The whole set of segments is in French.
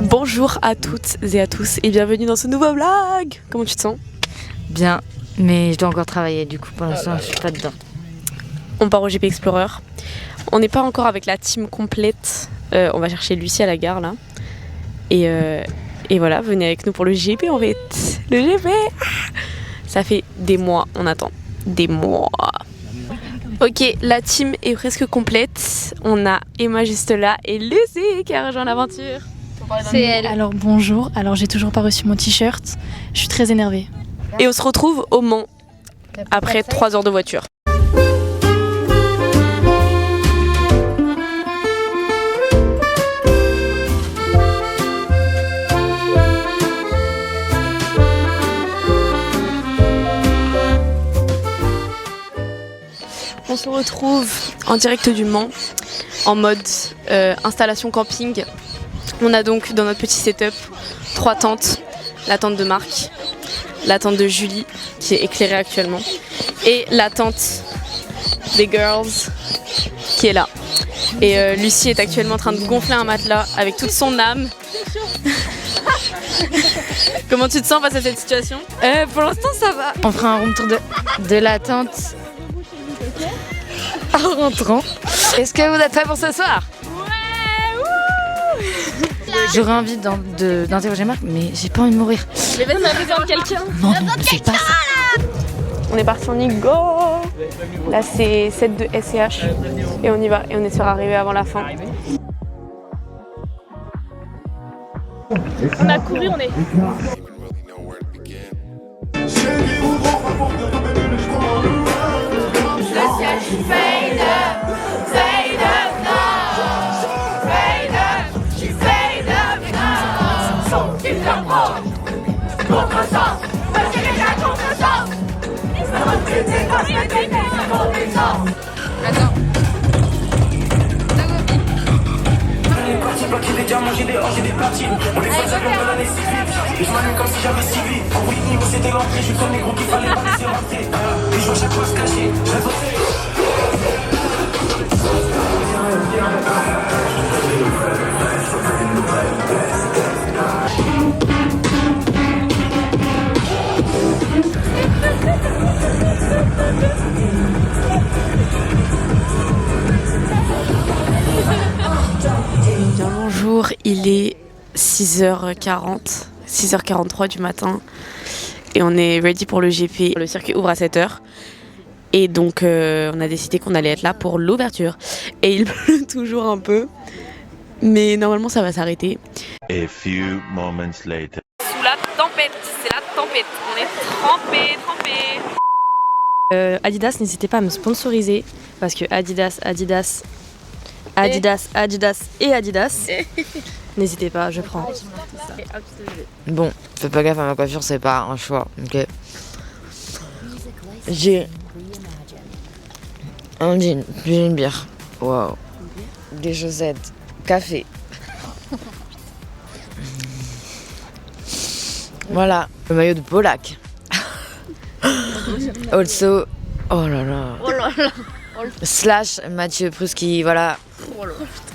Bonjour à toutes et à tous et bienvenue dans ce nouveau vlog. Comment tu te sens? Bien, mais je dois encore travailler, du coup pour l'instant je suis pas dedans. On part au GP Explorer. On n'est pas encore avec la team complète. On va chercher Lucie à la gare là. Et voilà, venez avec nous pour le GP en fait. Le GP. Ça fait des mois, on attend. Des mois. Ok, la team est presque complète. On a Emma juste là et Lucie qui a rejoint l'aventure. C'est elle. Alors bonjour, alors j'ai toujours pas reçu mon t-shirt, je suis très énervée. Et on se retrouve au Mans après 3 heures de voiture. On se retrouve en direct du Mans en mode installation camping. On a donc dans notre petit setup 3 tentes, la tente de Marc, la tente de Julie qui est éclairée actuellement et la tente des girls qui est là. Et Lucie est actuellement en train de gonfler un matelas avec toute son âme. Comment tu te sens face à cette situation? Pour l'instant ça va. On fera un room tour de la tente en rentrant. Est-ce que vous êtes prêts pour ce soir? J'aurais envie d'interroger Marc, mais j'ai pas envie de mourir. Mais vas-y, on a besoin de quelqu'un. Non, ne fais pas ça. On est parti en Igo. Là c'est 7 de SCH et on y va et on espère arriver avant la fin. On a couru, on est. J'ai déjà mangé des hanches et des platines. On les faisait comme de l'année civile. Et je m'allume comme si j'avais civil. Pour Whitney, moi c'était l'entrée. Je suis comme les gros qu'il fallait pas laisser rentrer. Les jours chaque fois se cacher. Bonjour, il est 6h40, 6h43 du matin et on est ready pour le GP. Le circuit ouvre à 7h et donc on a décidé qu'on allait être là pour l'ouverture. Et il pleut toujours un peu, mais normalement ça va s'arrêter. A few moments later. Sous la tempête, c'est la tempête, on est trempés. Adidas, n'hésitez pas à me sponsoriser parce que Adidas et Adidas. N'hésitez pas, je prends. Bon, fais pas gaffe à ma coiffure, c'est pas un choix, ok. J'ai un jean, puis une bière. Waouh. Des chaussettes, café. Voilà, le maillot de Polak. Also, oh là là. Slash Mathieu Pruski, voilà.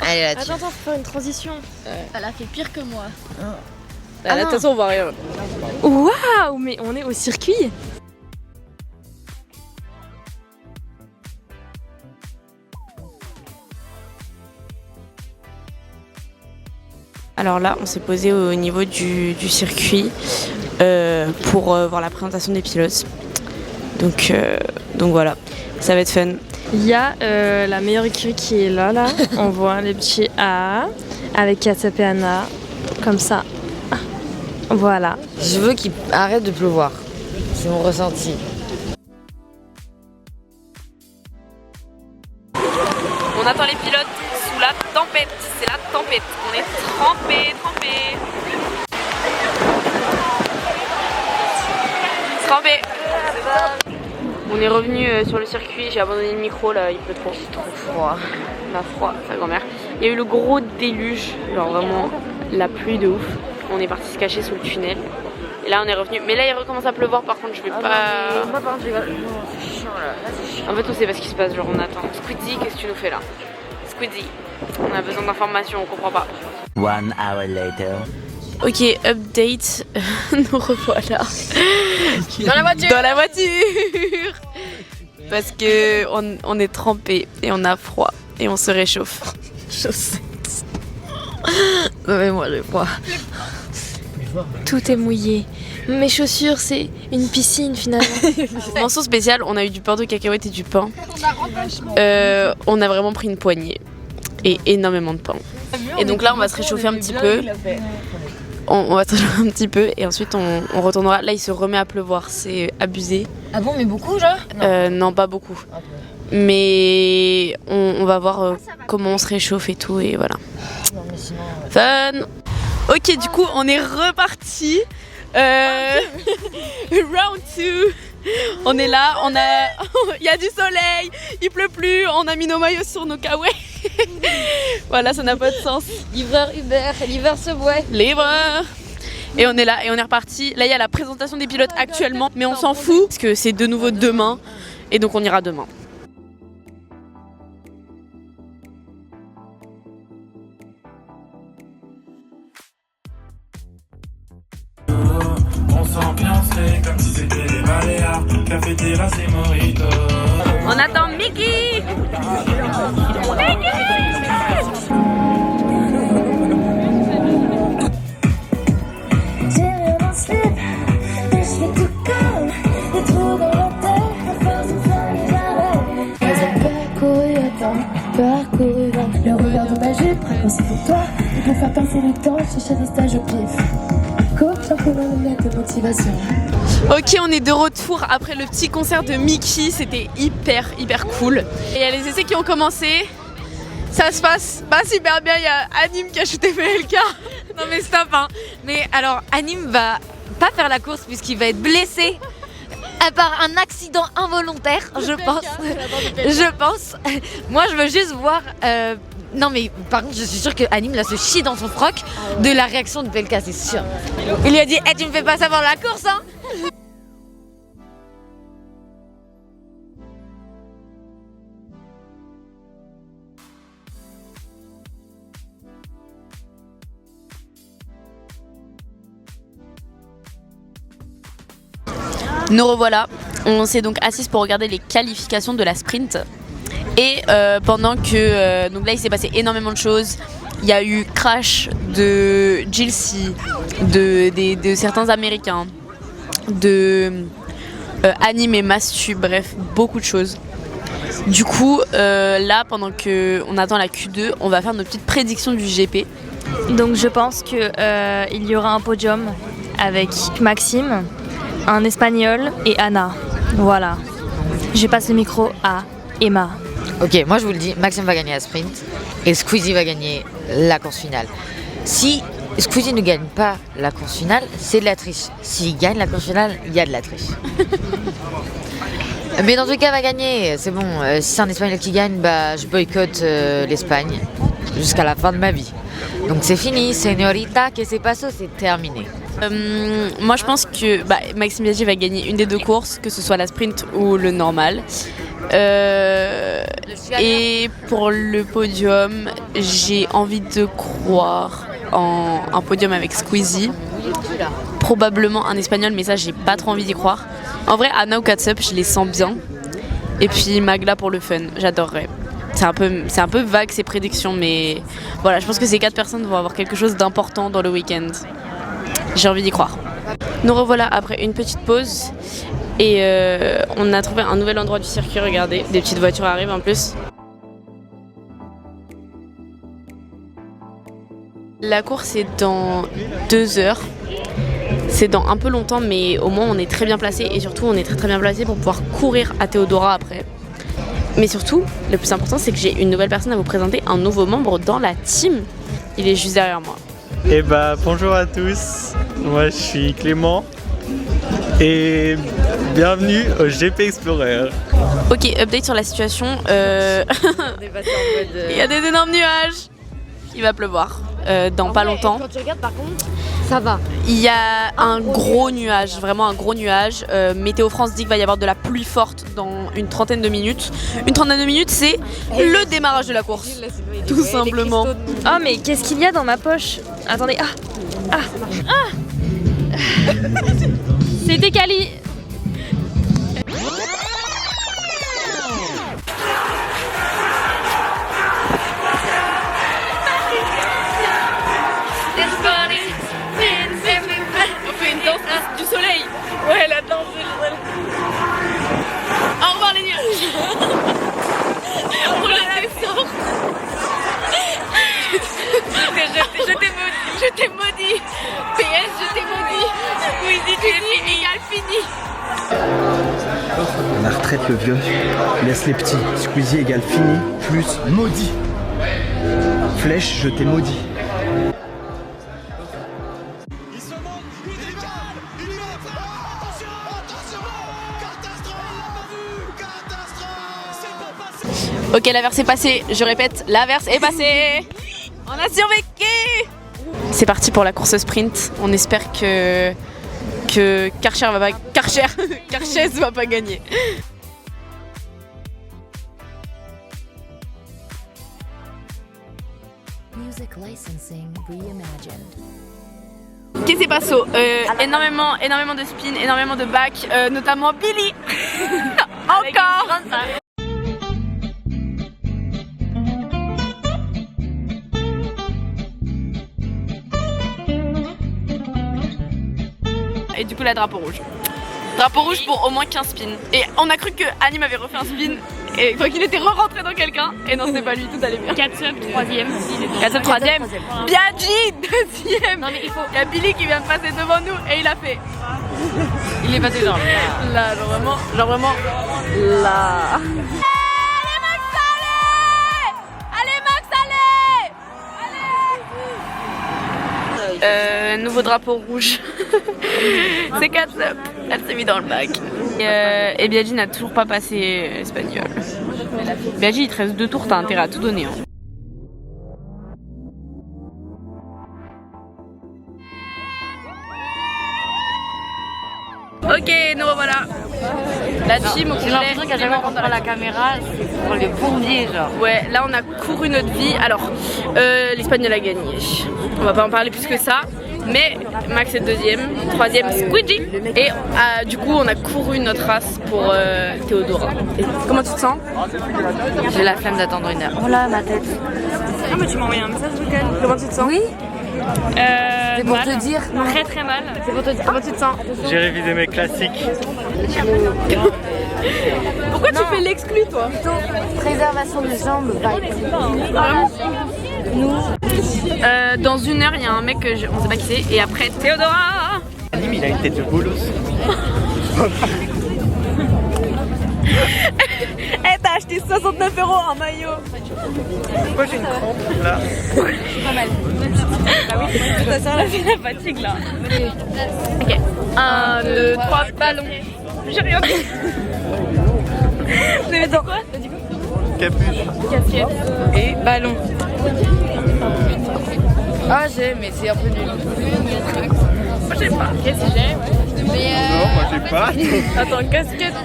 Allez là-dessus. Attends, faut faire une transition. Elle a fait pire que moi. Là, de toute façon on voit rien. Waouh, mais on est au circuit. Alors là on s'est posé au niveau du circuit pour voir la présentation des pilotes. Donc voilà, ça va être fun. Il y a la meilleure écurie qui est là. On voit les petits A avec Katsap et Anna, comme ça. Voilà. Je veux qu'il arrête de pleuvoir. C'est mon ressenti. On attend les pilotes sous la tempête, c'est la tempête. On est trempés. On est revenu sur le circuit, j'ai abandonné le micro là, il pleut trop. C'est trop froid. La froid, sa grand-mère. Il y a eu le gros déluge, genre vraiment la pluie de ouf. On est parti se cacher sous le tunnel. Et là on est revenu. Mais là il recommence à pleuvoir par contre je vais pas. Moi par contre, c'est chiant là. C'est chiant. En fait on sait pas ce qui se passe, genre on attend. Squeezie, qu'est-ce que tu nous fais là? Squeezie, on a besoin d'informations, on comprend pas. 1 hour later. Ok, update, nous revoilà. Dans la voiture. Dans la voiture. Parce que on est trempé et on a froid et on se réchauffe. Chaussettes. Non mais moi j'ai froid. Tout est mouillé. Mes chaussures, c'est une piscine finalement. Mention spéciale, on a eu du beurre de cacahuète et du pain. On a vraiment pris une poignée et énormément de pain. Et donc là, on va se réchauffer un petit peu. On va se réchauffer un petit peu et ensuite on retournera. Là, il se remet à pleuvoir, c'est abusé. Ah bon, mais beaucoup genre? Non, pas beaucoup. Mais on va voir comment on se réchauffe et tout et voilà. Non, mais sinon, Fun. Ok, du coup, on est reparti. Round 2. On est là, il y a du soleil, il pleut plus, on a mis nos maillots sur nos kawaii. Voilà, ça n'a pas de sens. livreur Uber, livreur Subway. Livreur. Et on est là et on est reparti. Là, il y a la présentation des pilotes actuellement, mais on s'en fout parce que c'est de nouveau demain et donc on ira demain. On s'ambiancerait comme si c'était les Baléares. Café, terrasse et mojito. On attend Mickey. J'ai rien dans le slip, mais je fais tout comme des trous dans la tête, à force de faire les arrêts. Elles ont parcouru parcouru 20. Le revers de ma jupe, c'est pour toi, et pour faire passer le temps, je cherche des stages au pif. Coach, pour une lettre de motivation. Ok, on est de retour après le petit concert de Mickey, c'était hyper cool. Et il y a les essais qui ont commencé. Ça se passe pas super bien, il y a Anim qui a shooté PLK. Non mais stop hein. Mais alors Anim va pas faire la course puisqu'il va être blessé par un accident involontaire, je pense. Moi je veux juste voir non mais par contre je suis sûre que Anim là se chie dans son froc de la réaction de PLK, c'est sûr. Il lui a dit hey, tu me fais pas savoir la course hein. Nous revoilà, on s'est donc assis pour regarder les qualifications de la sprint. Et pendant que... donc là il s'est passé énormément de choses. Il y a eu crash de Gilsey, de certains Américains, de Anim et Mastu, bref, beaucoup de choses. Du coup, là pendant qu'on attend la Q2, on va faire nos petites prédictions du GP. Donc je pense qu'il y aura un podium avec Maxime, un Espagnol et Anna. Voilà. Je passe le micro à Emma. Ok, moi je vous le dis, Maxime va gagner la sprint et Squeezie va gagner la course finale. Si Squeezie ne gagne pas la course finale, c'est de la triche. S'il gagne la course finale, il y a de la triche. Mais dans tous les cas, il va gagner. C'est bon, si c'est un Espagnol qui gagne, bah, je boycotte l'Espagne jusqu'à la fin de ma vie. Donc c'est fini, señorita, que se paso, c'est terminé. Moi je pense que Maxime Biaggi va gagner une des deux courses, que ce soit la sprint ou le normal. Et pour le podium, j'ai envie de croire en un podium avec Squeezie. Probablement un Espagnol, mais ça j'ai pas trop envie d'y croire. En vrai, Anna ou Katsup, je les sens bien. Et puis Magla pour le fun, j'adorerais. C'est un peu vague ces prédictions, mais voilà, je pense que ces 4 personnes vont avoir quelque chose d'important dans le week-end. J'ai envie d'y croire. Nous revoilà après une petite pause et on a trouvé un nouvel endroit du circuit, regardez, des petites voitures arrivent en plus. La course est dans 2 heures. C'est dans un peu longtemps, mais au moins on est très bien placé et surtout on est très bien placé pour pouvoir courir à Théodora après. Mais surtout, le plus important, c'est que j'ai une nouvelle personne à vous présenter, un nouveau membre dans la team. Il est juste derrière moi. Eh bah bonjour à tous, moi je suis Clément et bienvenue au GP Explorer. Ok, update sur la situation. Il y a des énormes nuages. Il va pleuvoir. dans pas longtemps. Quand tu regardes par contre, ça va. Il y a un gros nuage, vraiment un gros nuage. Météo France dit qu'il va y avoir de la pluie forte dans une trentaine de minutes. Une trentaine de minutes, c'est le démarrage de la course, tout simplement. Oh mais qu'est-ce qu'il y a dans ma poche? Attendez, C'était Cali. On fait une danse du soleil. Ouais, la danse du soleil. Au revoir les nuages. On la descend. Je t'ai maudit. PS, je t'ai maudit. Oui, dis tu es fini, égale fini. La retraite le vieux, laisse les petits. Squeezie égale fini plus maudit. Flèche, je t'ai maudit. Ok, l'averse est passée. Je répète, l'averse est passée. On a survécu. C'est parti pour la course sprint. On espère que Karcher va pas gagner. Music licensing reimagined. Qu'est-ce qui se passe? Énormément de spin, énormément de back, notamment Billy. Encore. Et du coup la drapeau rouge. Drapeau rouge pour au moins 15 spins. Et on a cru que Anim avait refait un spin et qu'il était re-rentré dans quelqu'un. Et non, c'était pas lui, tout allait bien. 4 sub, 3ème. 4 sub, 3ème. Biaggi, 2ème. Non, mais il y a Billy qui vient de passer devant nous et il a fait. Il est passé genre là, genre vraiment là. Nouveau drapeau rouge. C'est 4 up. Elle s'est mise dans le bac. Et Biaggi n'a toujours pas passé l'espagnol. Biaggi, il te reste 2 tours, t'as intérêt à tout donner. Hein. Ok, nous revoilà. La team au J'ai l'impression qu'à chaque fois qu'on prend la caméra, c'est pour les bourbiers genre. Ouais, là on a couru notre vie. Alors, l'Espagnol a gagné. On va pas en parler plus que ça. Mais Max est 2ème, 3ème Squidgy. Et du coup on a couru notre race pour Théodora. Et comment tu te sens? J'ai la flemme d'attendre 1 heure. Oh là, ma tête. Ah mais tu m'as envoyé un message vocal. Comment tu te sens? Oui. C'est pour te dire. Très très mal. C'est pour te dire. Comment tu te sens? J'ai révisé mes classiques. Pourquoi tu fais l'exclu toi? Préservation des jambes. Dans 1 heure il y a un mec que on sait pas qui c'est. Et après Théodora. Anim, il a une tête de bolos. Eh, t'as acheté 69 € un maillot. Pourquoi j'ai une crampe là? Pas mal. Ah oui, ça sert la fatigue là. Ok. 1, 2, 3, ballon. J'ai rien dit. Vous avez dit quoi? Capuche. Casquette. Et ballon. Ah j'ai, mais c'est un peu nul. Moi j'ai pas. Qu'est-ce que j'ai? Non, moi j'ai pas. Attends, casquette.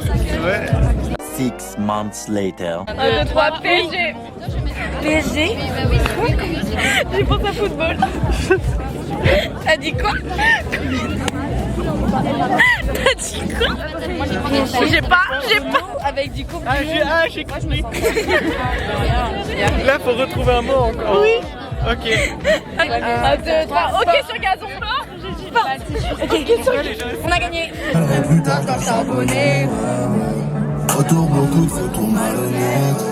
Ouais. 6 months later. 1, 2, 3, PSG. PSG? J'ai pensé à football. T'as dit quoi? T'as dit quoi? J'ai pas. Avec du coup. J'ai compris. Là, faut retrouver un mot encore. Oui. Ok. 1, 2, 3. Ok sur gazon. Ok sur gazon. On a gagné. Plus tard, je dois charbonner. Autour, beaucoup de photos malhonnêtes.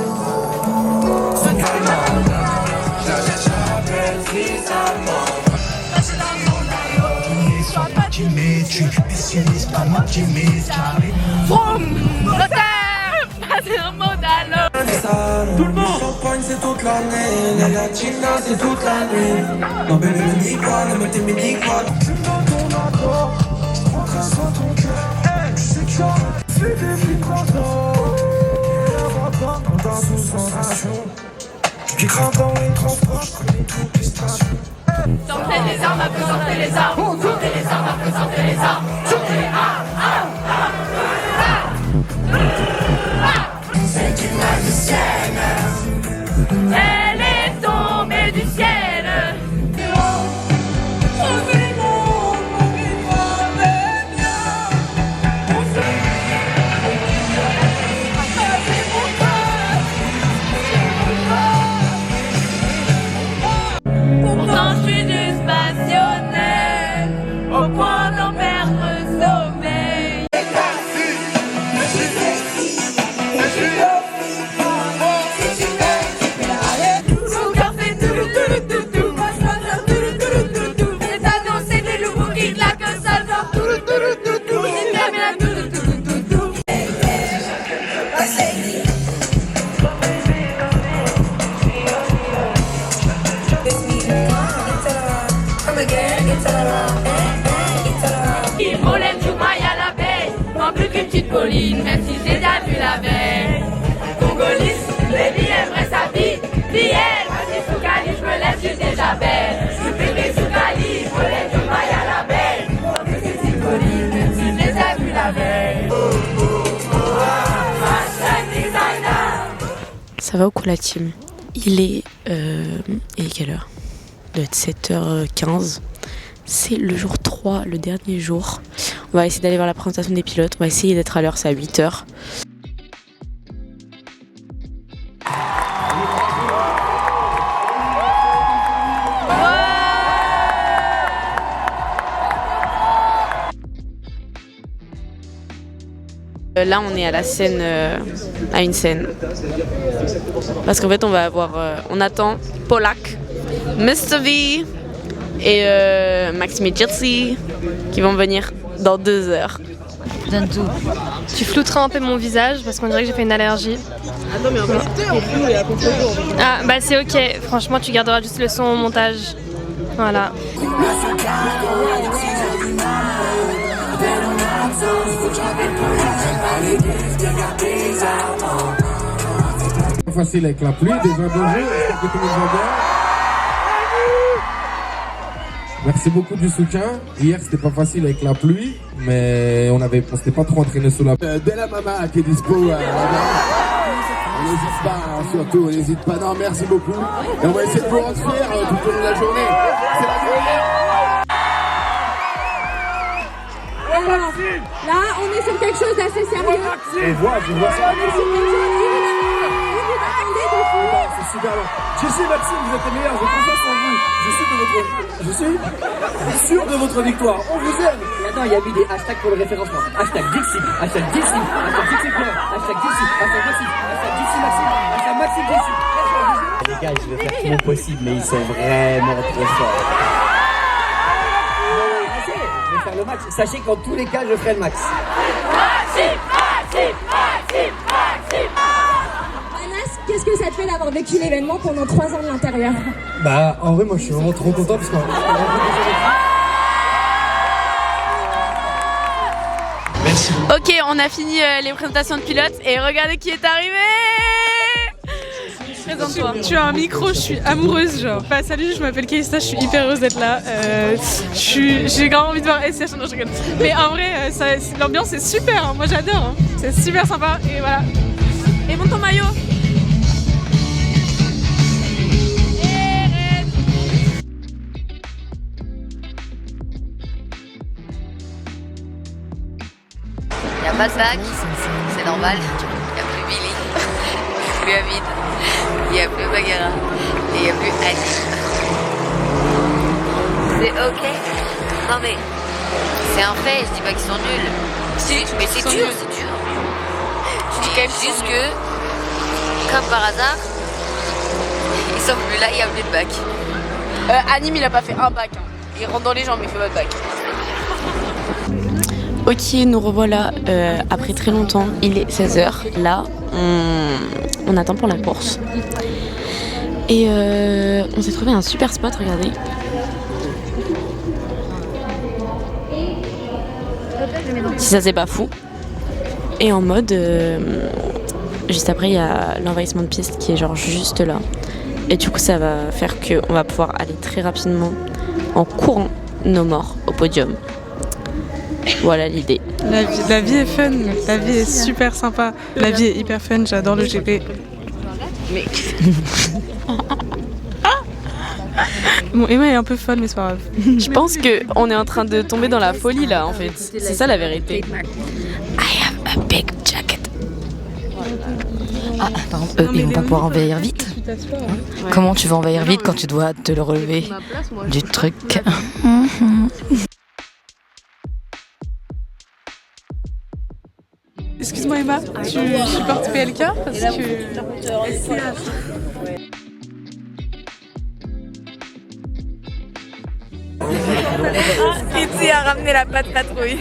Passer un modal. Tout le monde. Champagne c'est toute l'année, la latina c'est toute l'année. Non bébé ne dis pas, ne me t'immédiate pas. Tu me donnes ton accord, rentre sur ton cœur. Tu sais que je suis des vibrations. Dans ta sous-sensation. Tu crains dans les transports, je connais toutes les stations. Sortez les armes, à plus sortez les armes. Sortez les armes, à plus sortez les armes. Sortez les c'est une magicienne. Elle est tombée du ciel. Pourtant je suis juste passionnée au point d'en perdre le sommeil. Mon cœur fait tout, moi je dois faire tout. C'est à danser des loups qui claquent ça genre tout. C'est bien bien tout. Il volait tout maille à la baie, en plus qu'une petite colline, même si j'ai déjà vu la veille. Congoliste, baby aimerait sa vie, Liel, vas-y sous Cali, je me laisse, je suis déjà belle. Je suis bébé sous Cali, volait tout maille à la baie, en plus qu'une petite colline, même si j'ai déjà vu la veille. Fashion designer. Ça va ou quoi la team? Il est quelle heure? Il doit être 7h15. C'est le jour 3, le dernier jour. On va essayer d'aller voir la présentation des pilotes. On va essayer d'être à l'heure, c'est à 8h. Là, on est à la scène, à une scène. Parce qu'en fait, on va avoir, on attend Polak, Mr. V et Maxime et Jersey qui vont venir dans 2 heures. Donne tout. Tu flouteras un peu mon visage parce qu'on dirait que j'ai fait une allergie. Attends, mais en fait, Ah, bah c'est ok. Franchement, tu garderas juste le son au montage. Voilà. Facile avec la pluie, déjà bonjour, j'espère que tout le monde va bien. Merci beaucoup du soutien. Hier c'était pas facile avec la pluie, mais on s'était pas trop entraîné sous la pluie. Dès la Mama qui est dispo, on n'hésite pas, hein, surtout, on n'hésite pas. Non, merci beaucoup. Et on va essayer de vous rendre fiers tout au long de la journée. C'est la journée. Alors, là, on est sur quelque chose d'assez sérieux. Et voilà, je vois ça. C'est super long. Jessie et Maxime, vous êtes les meilleurs, j'ai confiance en vous. Je suis sûr de votre victoire. On vous aime. Maintenant, il y a eu des hashtags pour le référencement. Hashtag Dixie, hashtag Dixie, hashtag Dixie Fleur, hashtag Dixie, hashtag Dixie, hashtag Dixie Maxime, hashtag Maxime Dixie. Les gars, je vais faire tout mon possible, mais ils sont vraiment trop forts. Je vais faire le max. Sachez qu'en tous les cas, je ferai le max. Maxime, Maxime, Maxime, Maxime. Anas, qu'est-ce que ça te fait d'avoir vécu l'événement pendant 3 ans de l'intérieur? Bah, en vrai, moi, je suis vraiment trop content parce qu'on Merci. Ok, on a fini les présentations de pilotes et regardez qui est arrivé. Présente-toi. Tu as un micro, je suis amoureuse, genre. Enfin, salut, je m'appelle Kaïsta, je suis hyper heureuse d'être là. J'ai grave envie de voir SCH, non, je rigole. Mais en vrai, l'ambiance est super, hein. Moi j'adore, hein. C'est super sympa et voilà. Et monte ton maillot. Il n'y a pas de bac, c'est normal. Il n'y a plus Billy, il n'y a plus Amine, il n'y a plus Bagheera et il n'y a plus Annie. C'est ok. Non mais, c'est un fait, je dis pas qu'ils sont nuls. Mais c'est dur, c'est dur. Je dis juste que, comme par hasard, ils sont plus là, il n'y a plus de bac. Anime, il a pas fait un bac. Hein. Il rentre dans les jambes, il fait pas de bac. Ok, nous revoilà après très longtemps. Il est 16h. Là, on attend pour la course. Et on s'est trouvé un super spot, regardez. Si ça c'est pas fou. Et en mode, juste après, il y a l'envahissement de piste qui est genre juste là. Et du coup ça va faire qu'on va pouvoir aller très rapidement en courant nos morts au podium. Voilà l'idée. La vie est fun, la vie est super sympa. La vie est hyper fun, j'adore le GP. Mais... Bon, Emma est un peu folle, mais c'est pas grave. Je pense qu'on est en train de tomber dans la folie là en fait. C'est ça la vérité. I have a big jacket. Ah, par contre, ils vont pas pouvoir envahir vite. Comment tu vas envahir vite quand tu dois te le relever du truc? Excuse-moi Emma, tu supportes PLK parce que... Itzy a ramené la pâte patrouille.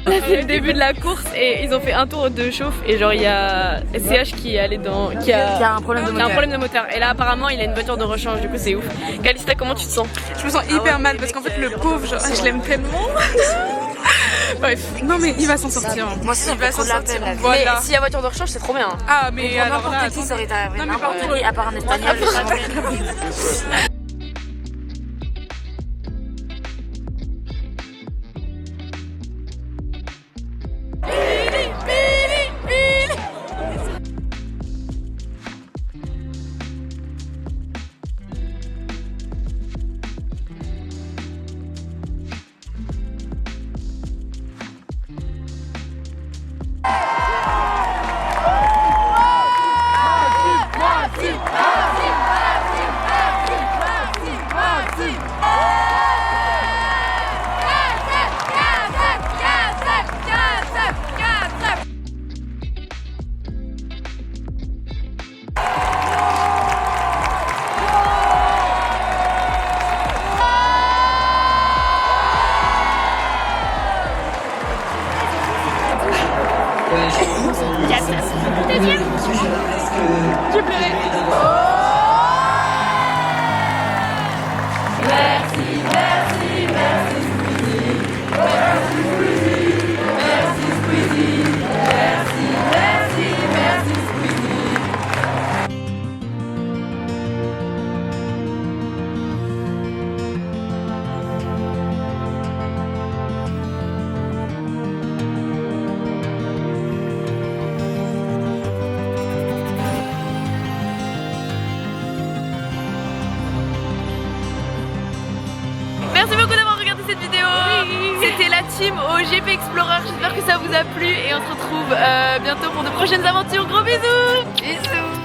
On a fait le début de la course et ils ont fait un tour de chauffe et genre il y a SCH qui est allé dans... qui a un problème de moteur. Et là apparemment il a une voiture de rechange, du coup c'est ouf. Calista, comment tu te sens? Je me sens hyper mal parce qu'en fait le pauvre, genre, je l'aime tellement. Bref, non mais il va s'en sortir. Moi aussi, il va s'en sortir. Voilà. Mais s'il y a voiture de rechange c'est trop bien. Ah mais alors n'importe qui ça aurait été arrivé. N'importe qui à part un espagnol. J'ai pleuré. Merci, merci, merci Squeezie. Merci Squeezie. Merci Squeezie. Merci, merci, merci Squeezie. Merci beaucoup d'avoir regardé cette vidéo. C'était la team au GP Explorer. J'espère que ça vous a plu et on se retrouve bientôt pour de prochaines aventures. Gros bisous. Bisous.